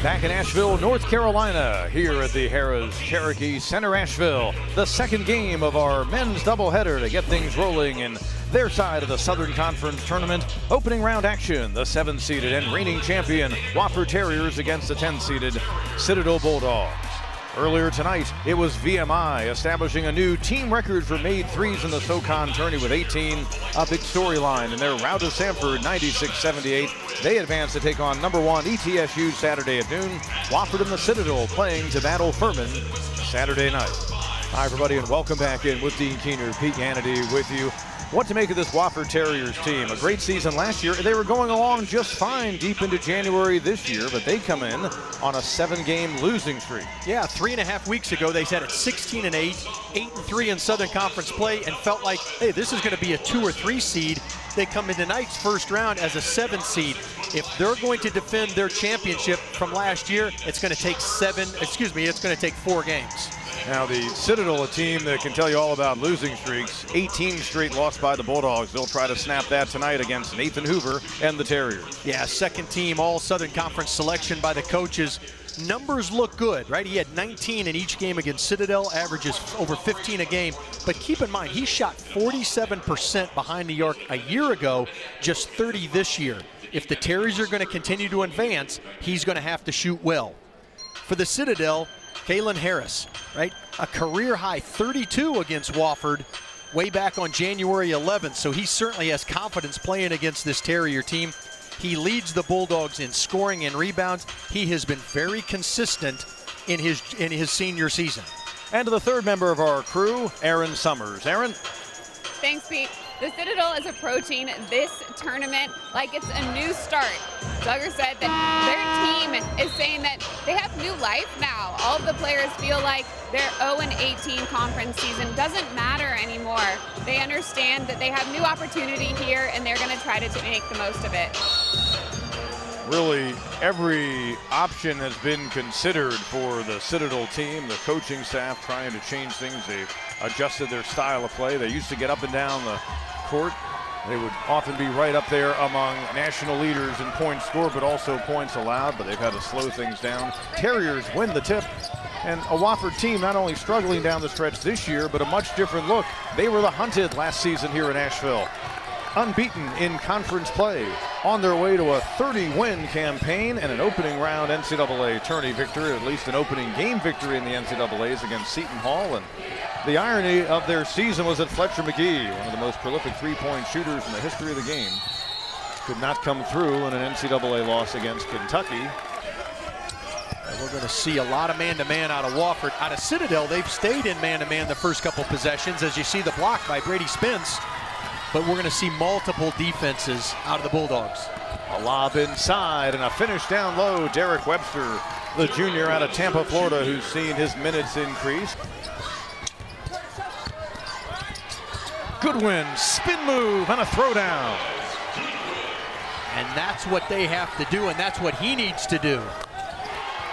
Back in Asheville, North Carolina, here at the Harrah's Cherokee Center, Asheville. The second game of our men's doubleheader to get things rolling in their side of the Southern Conference Tournament. Opening round action, the 7-seeded and reigning champion Wofford Terriers against the 10-seeded Citadel Bulldogs. Earlier tonight, it was VMI establishing a new team record for made threes in the SoCon Tourney with 18. A big storyline in their rout of Sanford, 96-78. They advance to take on #1 ETSU Saturday at noon. Wofford and the Citadel playing to battle Furman Saturday night. Hi, everybody, and welcome back in with Dean Keener. Pete Hannity with you. What to make of this Wofford Terriers team? A great season last year. They were going along just fine deep into January this year, but they come in on a 7-game losing streak. Yeah, 3.5 weeks ago they sat at 16-8, 8-3 in Southern Conference play, and felt like, hey, this is going to be a 2 or 3 seed. They come in tonight's first round as a 7 seed. If they're going to defend their championship from last year, it's going to take 4 games. Now the Citadel, a team that can tell you all about losing streaks, 18 straight lost by the Bulldogs. They'll try to snap that tonight against Nathan Hoover and the Terriers. Yeah, second team all Southern Conference selection by the coaches. Numbers look good, right? He had 19 in each game against Citadel, averages over 15 a game. But keep in mind, he shot 47% behind New York a year ago, just 30 this year. If the Terriers are going to continue to advance, he's going to have to shoot well. For the Citadel, Kalen Harris, right? A career high 32 against Wofford way back on January 11th. So he certainly has confidence playing against this Terrier team. He leads the Bulldogs in scoring and rebounds. He has been very consistent in his senior season. And to the third member of our crew, Aaron Summers. Aaron? Thanks, Pete. The Citadel is approaching this tournament like it's a new start. Duggar said that their team is saying that they have new life now. All of the players feel like their 0-18 conference season doesn't matter anymore. They understand that they have new opportunity here, and they're going to try to make the most of it. Really, every option has been considered for the Citadel team. The coaching staff trying to change things. They've adjusted their style of play. They used to get up and down the court. They would often be right up there among national leaders in points scored, but also points allowed, but they've had to slow things down. Terriers win the tip, and a Wofford team not only struggling down the stretch this year, but a much different look. They were the hunted last season here in Asheville. Unbeaten in conference play, on their way to a 30-win campaign and an opening round NCAA tourney victory, at least an opening game victory in the NCAAs against Seton Hall. And the irony of their season was that Fletcher McGee, one of the most prolific three-point shooters in the history of the game, could not come through in an NCAA loss against Kentucky. We're going to see a lot of man-to-man out of Wofford. Out of Citadel, they've stayed in man-to-man the first couple possessions, as you see the block by Brady Spence. But we're going to see multiple defenses out of the Bulldogs. A lob inside and a finish down low. Derek Webster, the junior out of Tampa, Florida, who's seen his minutes increase. Goodwin, spin move and a throwdown. And that's what they have to do, and that's what he needs to do.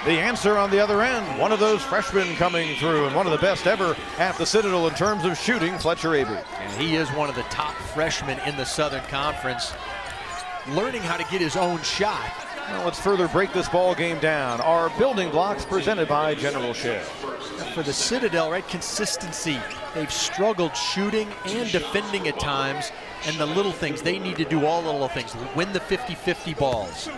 The answer on the other end, one of those freshmen coming through, and one of the best ever at the Citadel in terms of shooting, Fletcher Avery. And he is one of the top freshmen in the Southern Conference, learning how to get his own shot. Well, let's further break this ball game down. Our building blocks presented by General Shell. For the Citadel, right, consistency. They've struggled shooting and defending at times, and the little things, they need to do all the little things. Win the 50-50 balls,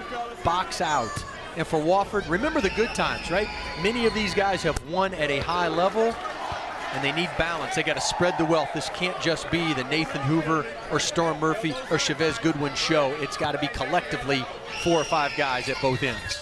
box out. And for Wofford, remember the good times, right? Many of these guys have won at a high level, and they need balance. They got to spread the wealth. This can't just be the Nathan Hoover or Storm Murphy or Chavez Goodwin show. It's got to be collectively 4 or 5 guys at both ends.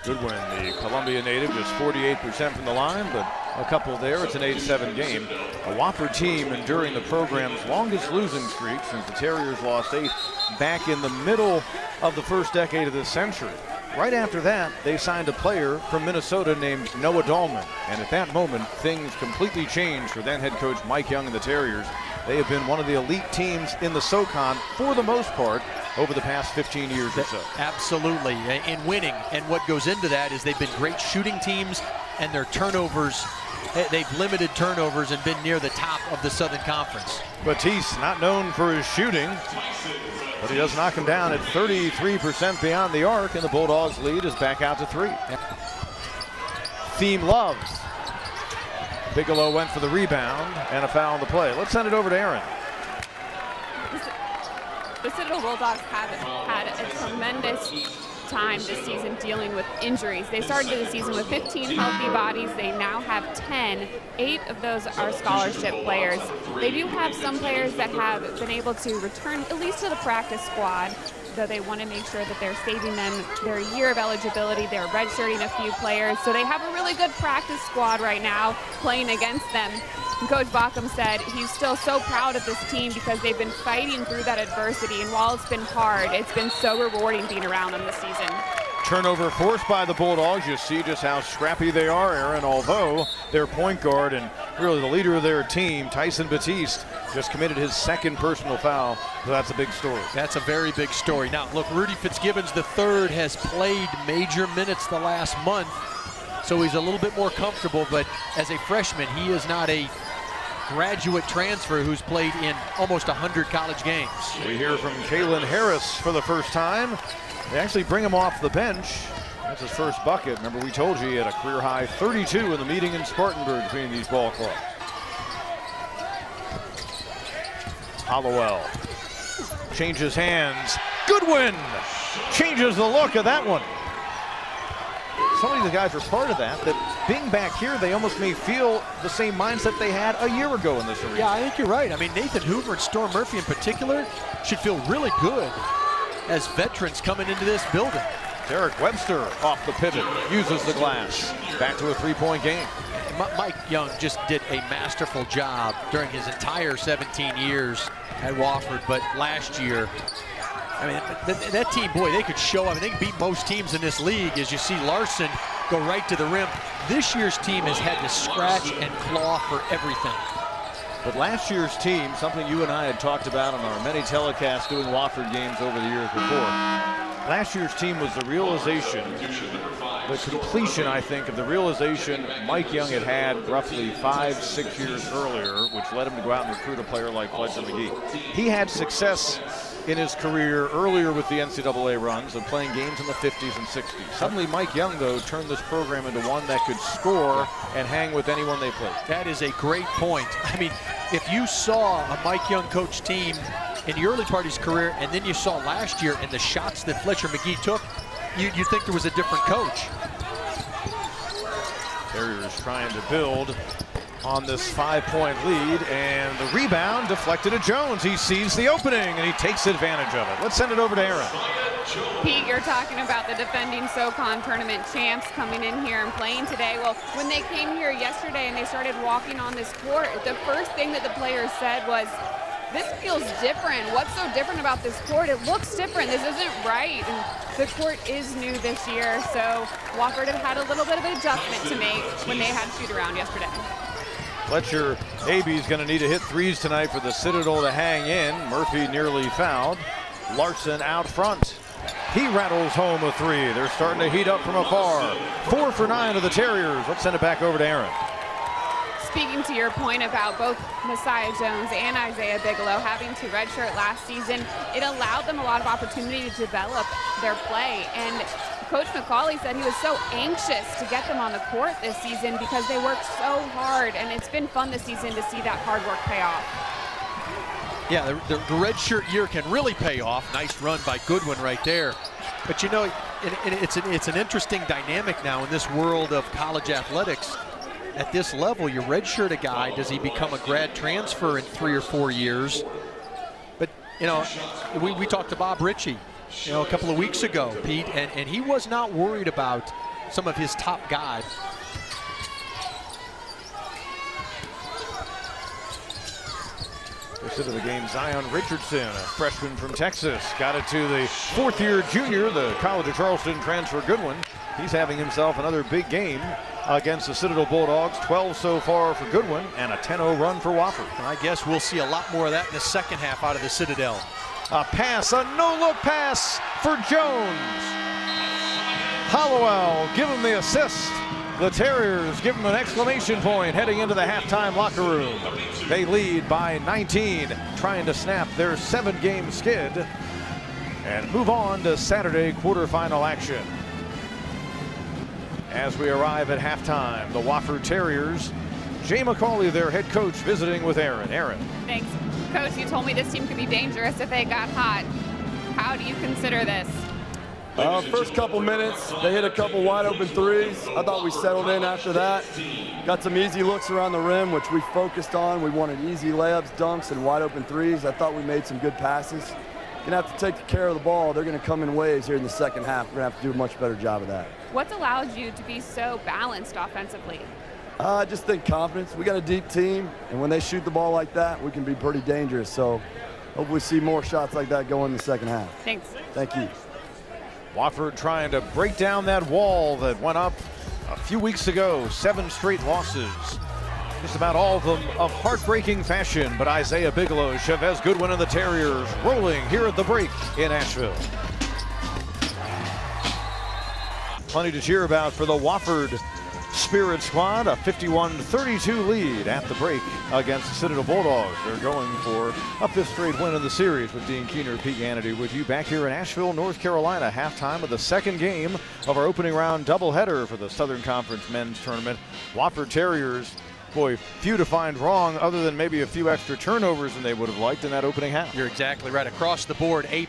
Goodwin, the Columbia native, just 48% from the line, but a couple there. It's an 8-7 game. A Wofford team enduring the program's longest losing streak since the Terriers lost 8 back in the middle of the first decade of this century. Right after that, they signed a player from Minnesota named Noah Dahlman. And at that moment, things completely changed for then head coach Mike Young and the Terriers. They have been one of the elite teams in the SoCon for the most part over the past 15 years or so. Absolutely, in winning. And what goes into that is they've been great shooting teams, and their turnovers they've limited turnovers and been near the top of the Southern Conference. Batiste, not known for his shooting, but he does knock him down at 33% beyond the arc, and the Bulldogs lead is back out to 3. Thiem Love. Bigelow went for the rebound and a foul on the play. Let's send it over to Aaron. The Citadel Bulldogs have had a tremendous time this season dealing with injuries. They started the season with 15 healthy bodies. They now have 10. 8 of those are scholarship players. They do have some players that have been able to return at least to the practice squad, though they want to make sure that they're saving them their year of eligibility. They're redshirting a few players, so they have a really good practice squad right now playing against them. And Coach Baucom said he's still so proud of this team because they've been fighting through that adversity, and while it's been hard, it's been so rewarding being around them this season. Turnover forced by the Bulldogs. You see just how scrappy they are, Aaron, although their point guard and really the leader of their team, Tyson Batiste, just committed his second personal foul, so that's a big story. That's a very big story. Now, look, Rudy Fitzgibbons III has played major minutes the last month, so he's a little bit more comfortable, but as a freshman, he is not a graduate transfer who's played in almost 100 college games. We hear from Kalen Harris for the first time. They actually bring him off the bench. That's his first bucket. Remember, we told you he had a career-high 32 in the meeting in Spartanburg between these ball clubs. Hollowell changes hands. Goodwin changes the look of that one. So many of the guys are part of that being back here, they almost may feel the same mindset they had a year ago in this arena. Yeah, I think you're right. I mean, Nathan Hoover and Storm Murphy in particular should feel really good as veterans coming into this building. Derek Webster off the pivot, uses the glass. Back to a three-point game. Mike Young just did a masterful job during his entire 17 years at Wofford, but last year, I mean, that team, boy, they could show up. They can beat most teams in this league as you see Larson go right to the rim. This year's team has had to scratch and claw for everything. But last year's team, something you and I had talked about on our many telecasts doing Wofford games over the years before, last year's team was the realization, the completion, I think, of the realization Mike Young had roughly 5-6 years earlier, which led him to go out and recruit a player like Fletcher McGee. He had success in his career earlier with the NCAA runs of playing games in the 50s and 60s. Suddenly Mike Young, though, turned this program into one that could score and hang with anyone they played. That is a great point. I mean, if you saw a Mike Young coach team in the early part of his career and then you saw last year and the shots that Fletcher McGee took, you'd think there was a different coach. Terriers trying to build on this 5-point lead, and the rebound deflected to Jones. He sees the opening and he takes advantage of it. Let's send it over to Aaron. Pete, you're talking about the defending SoCon tournament champs coming in here and playing today. Well, when they came here yesterday and they started walking on this court, the first thing that the players said was, this feels different. What's so different about this court? It looks different. This isn't right. And the court is new this year, so Wofford had a little bit of an adjustment to make when they had shoot around yesterday. Fletcher maybe is going to need to hit threes tonight for the Citadel to hang in. Murphy nearly fouled. Larson out front. He rattles home a three. They're starting to heat up from afar. 4 for 9 of the Terriers. Let's send it back over to Aaron. Speaking to your point about both Messiah Jones and Isaiah Bigelow having to redshirt last season, it allowed them a lot of opportunity to develop their play. And Coach McCauley said he was so anxious to get them on the court this season because they worked so hard, and it's been fun this season to see that hard work pay off. Yeah, the redshirt year can really pay off. Nice run by Goodwin right there. But you know, it's an interesting dynamic now in this world of college athletics. At this level, you redshirt a guy, does he become a grad transfer in 3 or 4 years? But, you know, we talked to Bob Ritchie, you know, a couple of weeks ago, Pete, and he was not worried about some of his top guys. Into the game, Zion Richardson, a freshman from Texas, got it to the 4th-year junior, the College of Charleston transfer Goodwin. He's having himself another big game against the Citadel Bulldogs. 12 so far for Goodwin and a 10-0 run for Wofford. I guess we'll see a lot more of that in the second half out of the Citadel. A pass, a no-look pass for Jones. Hollowell give him the assist. The Terriers give them an exclamation point heading into the halftime locker room. They lead by 19, trying to snap their 7-game skid and move on to Saturday quarterfinal action. As we arrive at halftime, the Wofford Terriers, Jay McCauley, their head coach, visiting with Aaron. Aaron. Thanks. Coach, you told me this team could be dangerous if they got hot. How do you consider this? First couple minutes, they hit a couple wide open threes. I thought we settled in after that. Got some easy looks around the rim, which we focused on. We wanted easy layups, dunks, and wide open threes. I thought we made some good passes. Gonna have to take care of the ball. They're gonna come in waves here in the second half. We're gonna have to do a much better job of that. What's allowed you to be so balanced offensively? I just think confidence. We got a deep team, and when they shoot the ball like that, we can be pretty dangerous. So hopefully see more shots like that go in the second half. Thanks. Thank you. Wofford trying to break down that wall that went up a few weeks ago. 7 straight losses. Just about all of them of heartbreaking fashion. But Isaiah Bigelow, Chavez Goodwin, and the Terriers rolling here at the break in Asheville. Plenty to cheer about for the Wofford Spirit squad. A 51-32 lead at the break against the Citadel Bulldogs. They're going for a 5th straight win in the series with Dean Keener, Pete Hannity with you back here in Asheville, North Carolina. Halftime of the 2nd game of our opening round doubleheader for the Southern Conference men's tournament. Wofford Terriers, boy, few to find wrong other than maybe a few extra turnovers than they would have liked in that opening half. You're exactly right. Across the board, A+.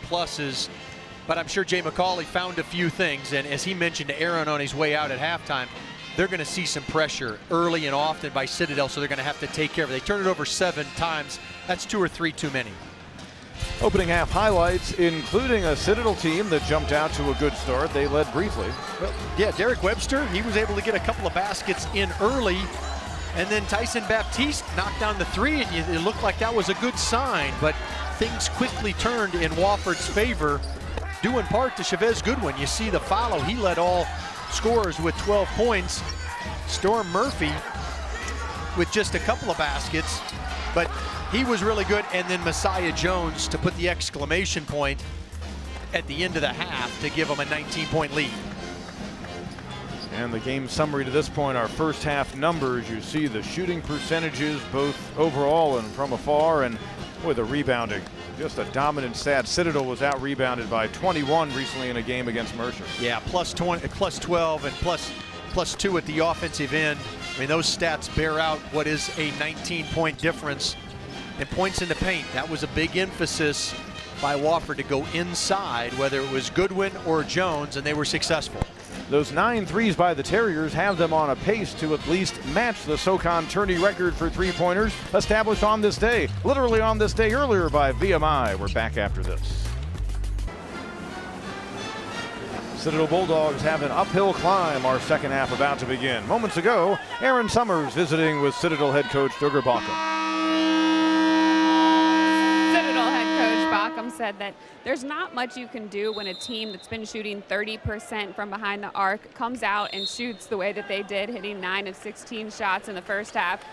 But I'm sure Jay McCauley found a few things. And as he mentioned to Aaron on his way out at halftime, they're going to see some pressure early and often by Citadel, so they're going to have to take care of it. They turned it over 7 times. That's 2 or 3 too many. Opening half highlights, including a Citadel team that jumped out to a good start. They led briefly. Well, yeah, Derek Webster, he was able to get a couple of baskets in early. And then Tyson Baptiste knocked down the 3, and it looked like that was a good sign. But things quickly turned in Wofford's favor, due in part to Chavez Goodwin. You see the follow. He led all scorers with 12 points. Storm Murphy with just a couple of baskets, but he was really good. And then Messiah Jones to put the exclamation point at the end of the half to give them a 19-point lead. And the game summary to this point, our first half numbers. You see the shooting percentages both overall and from afar, and boy, the rebounding. Just a dominant stat. Citadel was out rebounded by 21 recently in a game against Mercer. Yeah, plus 20, plus 12, and plus 2 at the offensive end. I mean, those stats bear out what is a 19-point difference in points in the paint. That was a big emphasis by Wofford to go inside, whether it was Goodwin or Jones, and they were successful. Those 9 threes by the Terriers have them on a pace to at least match the SoCon Tourney record for 3-pointers established on this day, literally on this day earlier by VMI. We're back after this. Citadel Bulldogs have an uphill climb. Our second half about to begin. Moments ago, Aaron Summers visiting with Citadel head coach Duggar Balkum. Balkum said that there's not much you can do when a team that's been shooting 30% from behind the arc comes out and shoots the way that they did, hitting 9 of 16 shots in the first half.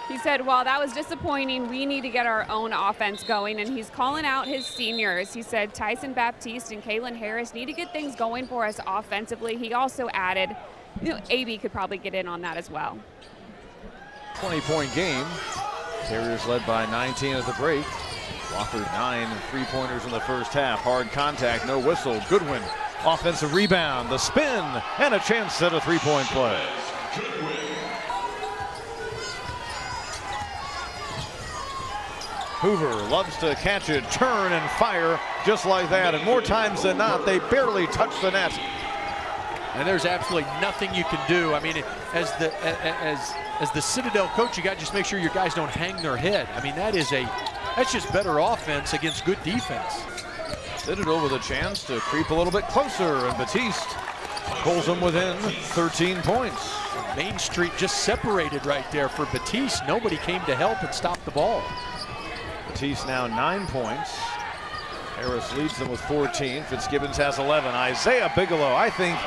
He said, while that was disappointing, we need to get our own offense going, and he's calling out his seniors. He said Tyson Baptiste and Kalen Harris need to get things going for us offensively. He also added, AB could probably get in on that as well. 20-point game. Terriers led by 19 at the break. Wofford 9 3-pointers in the first half. Hard contact, no whistle. Goodwin, offensive rebound, the spin, and a chance at a 3-point play. Hoover loves to catch it, turn, and fire just like that. And more times than not, they barely touch the net. And there's absolutely nothing you can do. I mean, as the Citadel coach, you got to just make sure your guys don't hang their head. I mean, that's just better offense against good defense. Citadel with a chance to creep a little bit closer, and Batiste pulls them within 13 points. Main Street just separated right there for Batiste. Nobody came to help and stop the ball. Batiste now 9 points. Harris leads them with 14. Fitzgibbons has 11. Isaiah Bigelow, I think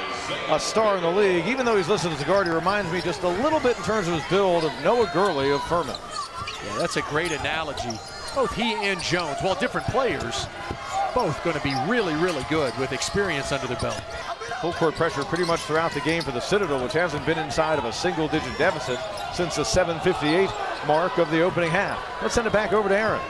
a star in the league. Even though he's listed as a guard, he reminds me just a little bit in terms of his build of Noah Gurley of Furman. Yeah, that's a great analogy. Both he and Jones, while different players, both going to be really, really good with experience under their belt. Full court pressure pretty much throughout the game for the Citadel, which hasn't been inside of a single-digit deficit since the 7:58 mark of the opening half. Let's send it back over to Aaron.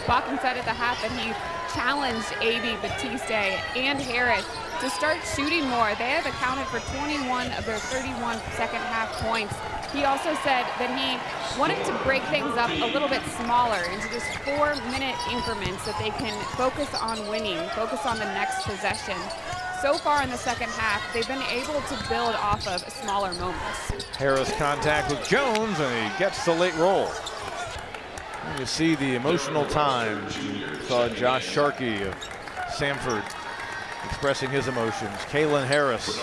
Bachman said at the half that he challenged AB, Batiste, and Harris to start shooting more. They have accounted for 21 of their 31 second half points. He also said that he wanted to break things up a little bit smaller into just 4-minute increments that they can focus on winning, focus on the next possession. So far in the second half, they've been able to build off of smaller moments. Harris contact with Jones, and he gets the late roll. And you see the emotional times. You saw Josh Sharkey of Samford expressing his emotions. Kalen Harris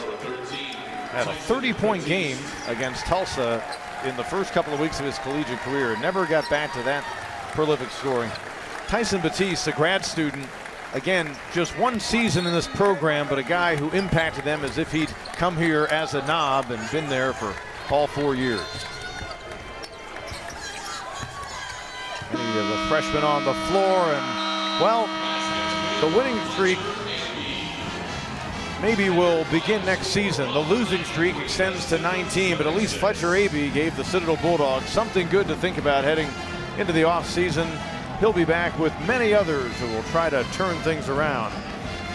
had a 30-point game against Tulsa in the first couple of weeks of his collegiate career. Never got back to that prolific scoring. Tyson Batiste, a grad student, again, just one season in this program, but a guy who impacted them as if he'd come here as a knob and been there for all 4 years. Any of the freshmen on the floor, and, well, the winning streak maybe will begin next season. The losing streak extends to 19, but at least Fletcher Abey gave the Citadel Bulldogs something good to think about heading into the offseason. He'll be back with many others who will try to turn things around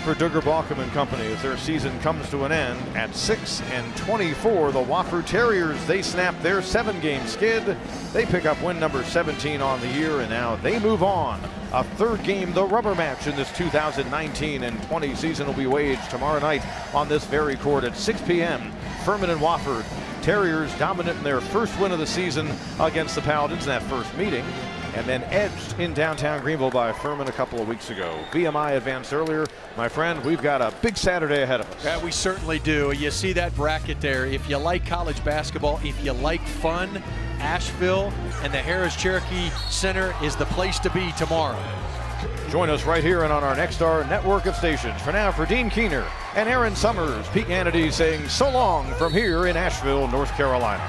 for Duggar Balkum and company as their season comes to an end at 6-24. The Wofford Terriers, they snap their 7-game skid. They pick up win number 17 on the year, and now they move on. A third game, the rubber match in this 2019-20 season, will be waged tomorrow night on this very court at 6 p.m. Furman and Wofford. Terriers dominant in their first win of the season against the Paladins in that first meeting, and then edged in downtown Greenville by Furman a couple of weeks ago. VMI advanced earlier. My friend, we've got a big Saturday ahead of us. Yeah, we certainly do. You see that bracket there. If you like college basketball, if you like fun, Asheville and the Harris Cherokee Center is the place to be tomorrow. Join us right here and on our Nexstar network of stations. For now, for Dean Keener and Aaron Summers, Pete Hannity saying so long from here in Asheville, North Carolina.